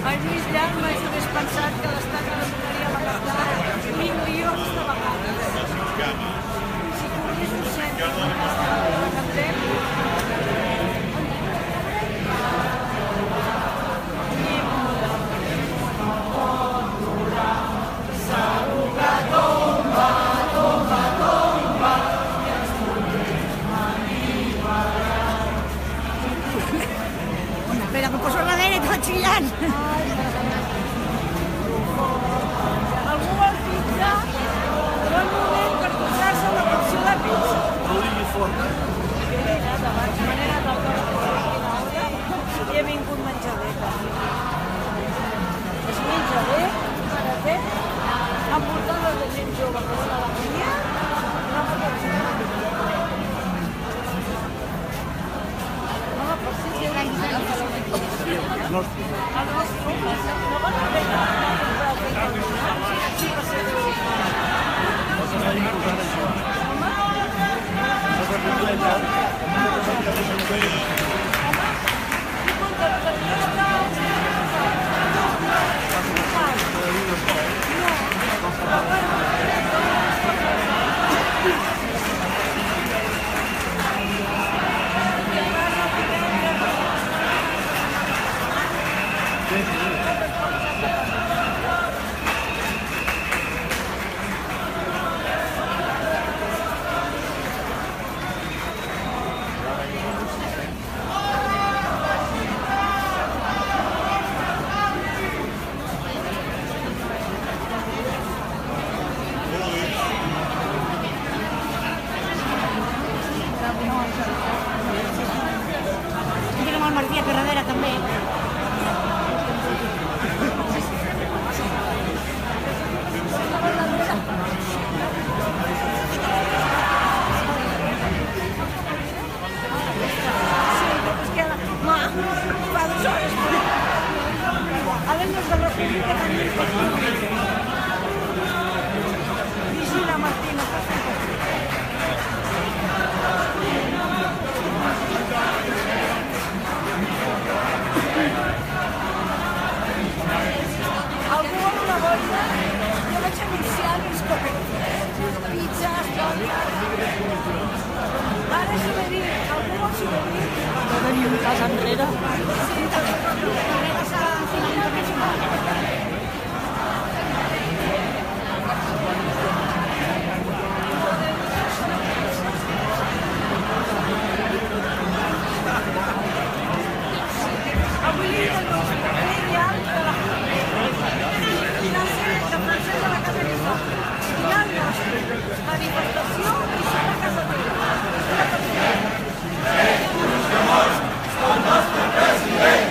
El Lluís Llach mai s'hagués pensat que l'estat de la loteria va gastar milions de vegades. Si corries un cèntim de gastar la recaptem, Espera, que poso darrere, tot xillant. algú vol pizza, bon moment per posar-se una porció de pizza. Abans me n'he anat al cor i he vingut menjadeta. Es menja bé, baratet, envoltada de gent jove que dona la pinya, no pot ser. No, per si té una guisa. El nostre, no va fer Tenim el Martí per darrere, també. Fa 2 hores. Ara no és de la Vigila, Martina. Algú vol una boira? Jo vaig anunciar els pizzas, ara souvenir. Algú vol souvenir? Tenim un cas enrere. Sí, darrere s'ha avui li diuen genial de la francesa de la casa de foc. Genial nostre. Manifestació i som a casa teva. El nostre president!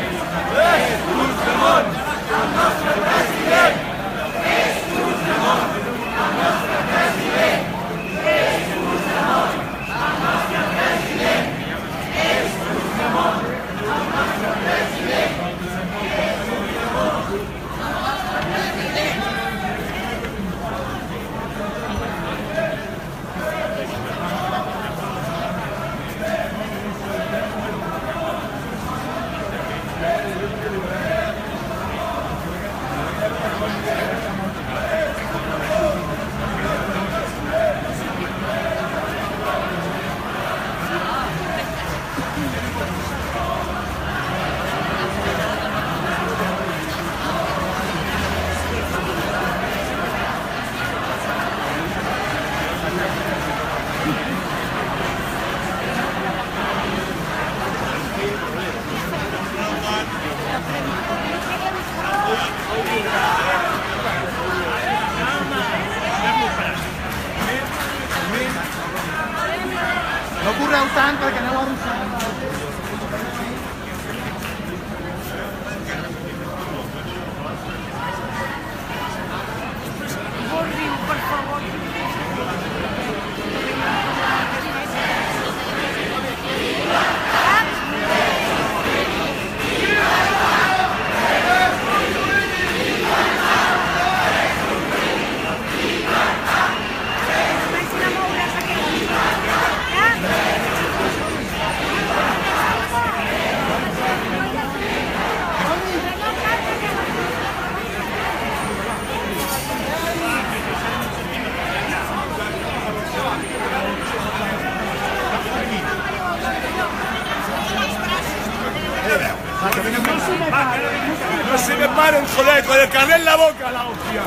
No se me paren, joder, con el carnet en la boca, la hostia.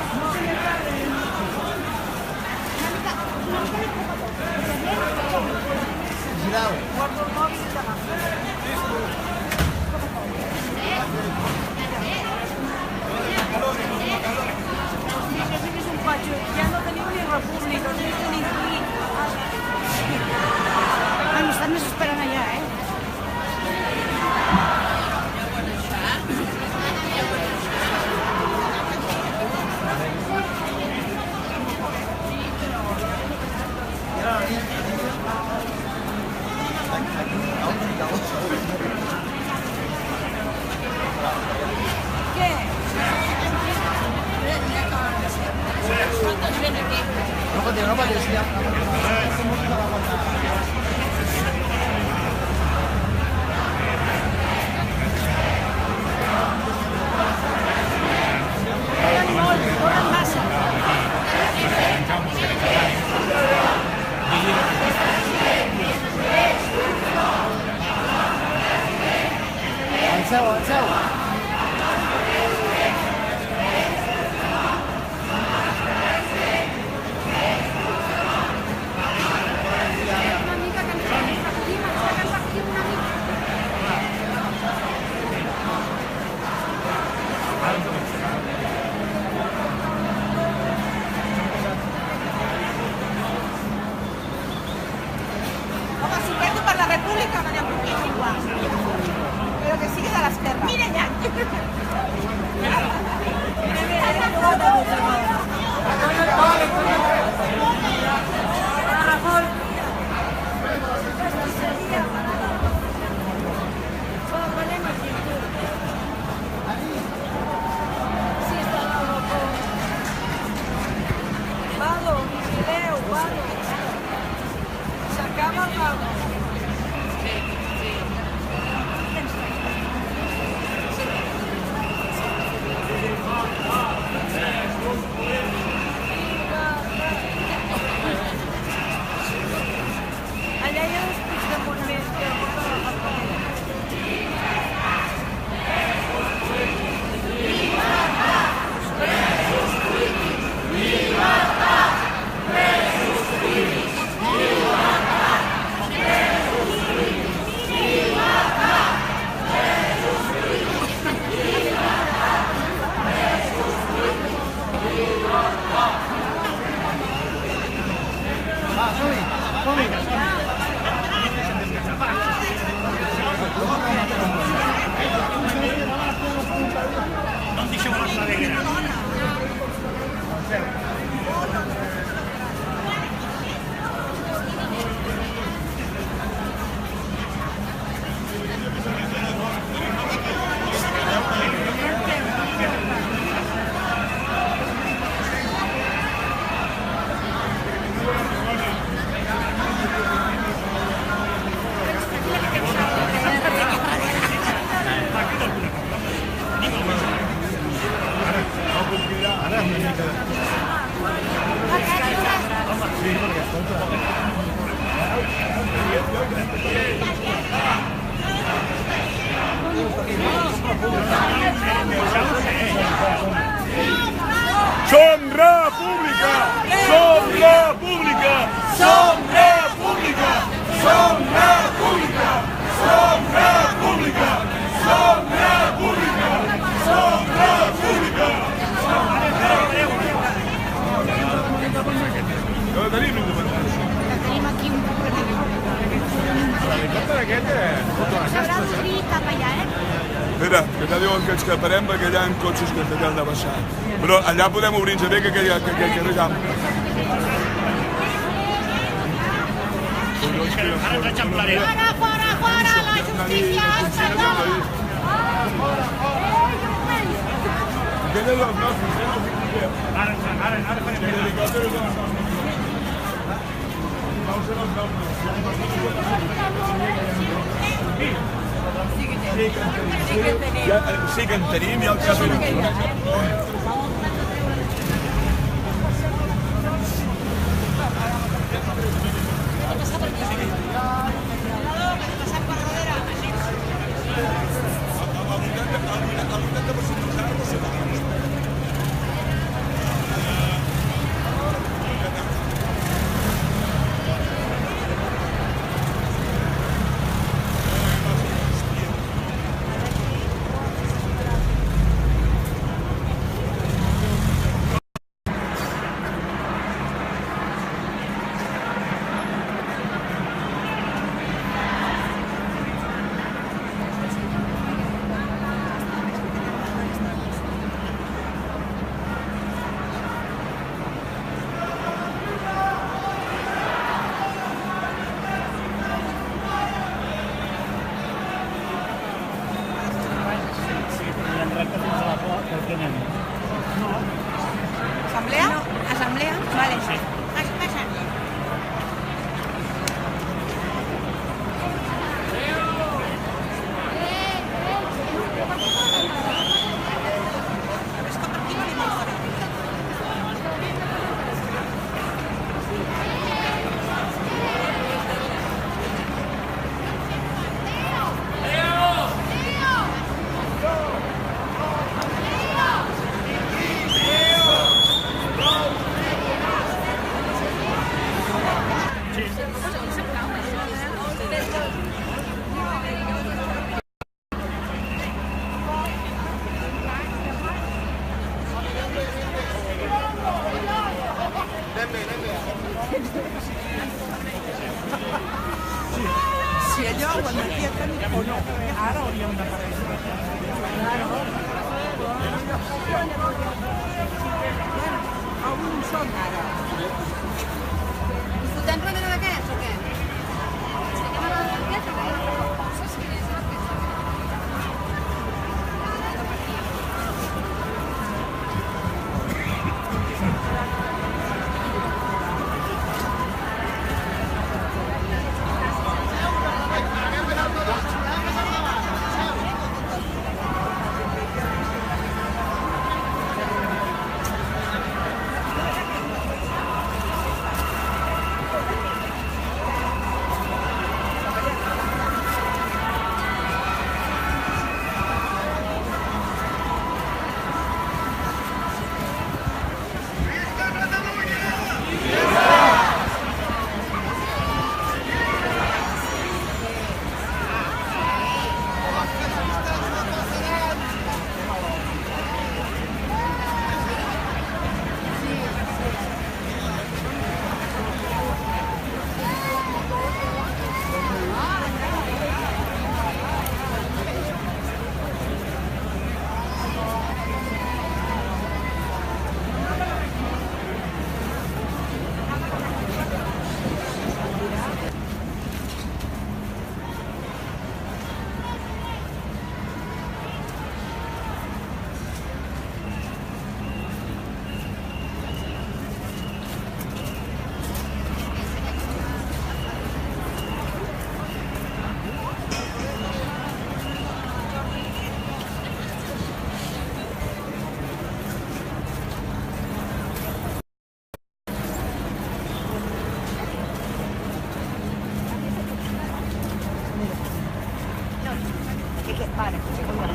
Guardo el mòbil i t'agafo. És un patxo, ja no teniu ni república, no teniu ni aquí. Bueno, estan més esperant allà, eh? Què? No patis, ja. Corren molt, corren massa. Avanceu. Una mica que ens repartim una mica. Home, si perdo per la república no n'hi ha problema, igual. Però que sigui de l'esquerra. Mira allà! Vado, vigileu, vado. S'acaba el vado. Allà hi ha uns pics de Montmell que porten a l'aparcament. Som república! Som república! Som república! Som república! Som república! Som república! Som república! No tenim independència. Tenim aquí un poc de... L'helicòpter aquest S'haurà d'obrir cap allà, eh? Mira, que ja diuen que ens caparem perquè hi ha cotxes que han de baixar. Però allà podem obrir-nos bé que arribam. Ara ens eixamplarem. Fora, la justícia espanyola! Aquell és els nostres, Ara farem bé. l'helicòpter és els nostres. No són els nostres. Sí que en tenim, ja el cas de Assemblea? Assemblea? Vale. Sí. Passa. Si allò ho admeten o no, ara hauríem de parlar. Alguns són ara. Fotem remena d'aquests o què? Vale.